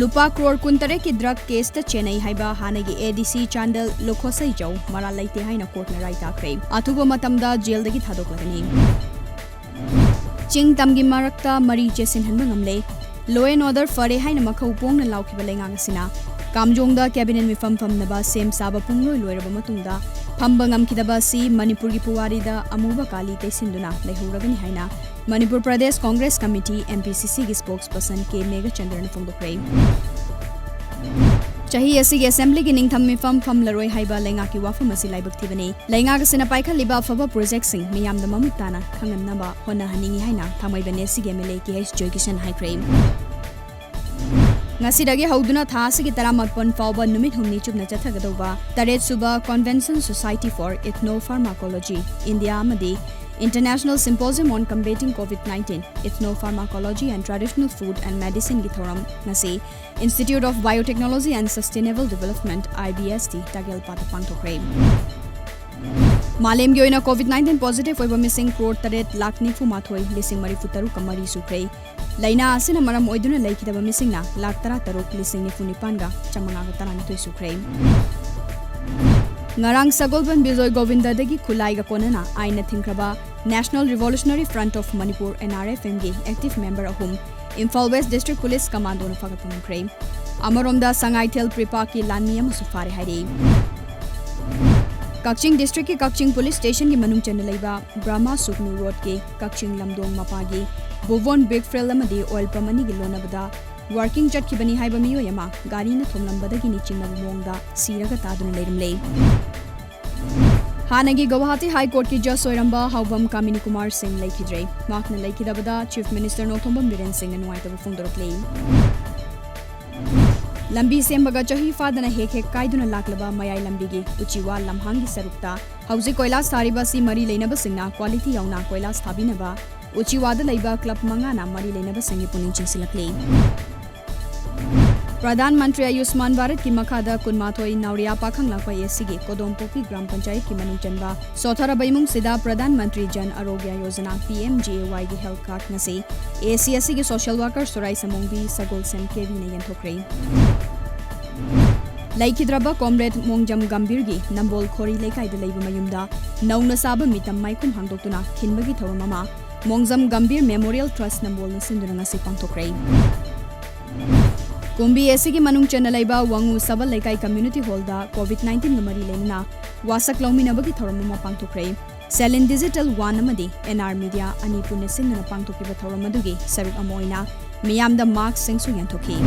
Lupa crore kuntare ki drug case ta Chennai haiba hanagi ADC Chandal Lokhosai Jau mara laite haina court na rai takre. Athuba matamda jail dagi thadoklagani. Ching tamgi marakta mari chesin hanba ngamle. Law and order fare haina makhau pong na laukiba lengang sina. Kamjongda cabinet mi fam naba sem saba pungloi loiraba matungda phamba ngamkidaba si Manipuri puwari da amuba kali tesinduna lehuragani haina Manipur Pradesh Congress Committee MPCC ki spokesperson K Mega Chandran phongdokre. Chahi asigi assembly ki ningtham mi fam laroi haiba lenga ki wafam asi laibak thibani lenga ka sina paikha liba faba project sing miyam da mamutana khangan naba hona haningi haina thamai bane sige mele ki joy kishan high crime Ngasidagi hauduna thasi ki taramatpon fawba numit humni chubna chathagadauba taret suba Convention Society for Ethnopharmacology India amadi International Symposium on Combating COVID-19 Ethnopharmacology and Traditional Food and Medicine ki thoram ngasi Institute of Biotechnology and Sustainable Development IBST tagel pata pangthokre Malem gi oina COVID-19 positive oiba missing crore taret lakh nifu mathoi lising mari futaru kamari sukre Laina asina maram oiduna laikidaba missingna lakh tara taruk lising nifu nipanga chamanga ga tarani toi sukre Ngarang Sagolban Bijoy Govinda dagi khulai ga konana aina thinkraba National Revolutionary Front of Manipur NRFM gi active member ahum Imphal West District Police Commando na fagatpam crime Amaromda Sangaithel Pripa ki lanmi amasu fare hairi Kakching District ki Kakching Police Station ki manung chana leiba Brahma Suknu Road ki Kakching Lamdong Mapagi Bovon Big Frel amadi oil pamani gi lonabada working chat ki bani haiba miyo yama gari na thomlambada gi nichingna mongda siraga taduna leirimle Hanagi Guwahati High Court ki Judge Soiramba Haubam Kamini Kumar Singh Laikidre Makna Laikidabada Chief Minister Nothomba Biren Singh Nuaitaba Fungdoroklei Lambi Sembaga Chahi Fadana Hek Kaiduna Laklaba Mayai Lambigi Uchiwa Lamhangi Sarukta Hausi Koilas Tariba Si Mari Leinaba Singna Quality Yauna Koilas Thabinaba Uchiwada Laiba Club Mangana Mari Leinaba Singh Puninching Silaklei Pradhan Mantri Ayushman Bharat ki makhada kunmathoi Nauria Pakhang Lakpa Yesigi Kodompoki Gram Panchayat ki manung chanba Sothara Baimung Sida Pradhan Mantri Jan Arogya Yojana PMJAY ki health card ngasi ACSC ki social worker Surai Samongbi Sagol Sem KV ne yanthokre Laikidraba Comrade Mongjam Gambir gi Nambol Khori Lekai da leiba mayumda Nauna Saba Mitam Maikum Hangdoktuna Khinbagi Thoramama Mongjam Gambir Memorial Trust Nambol na sinduna ngasi pangthokre Kumbi Esigi Manung Chanalaiba Wangu Sabal Lekai Community Hall da COVID-19 Gamari Lena Wasak Lauminabagi Thoramama Pangtokre Selin Digital 1 Amadi NR Media Ani Punesin na Pangtokiba Thoramadugi Saruk Amoina Miyamda Mark Singsu Yantoki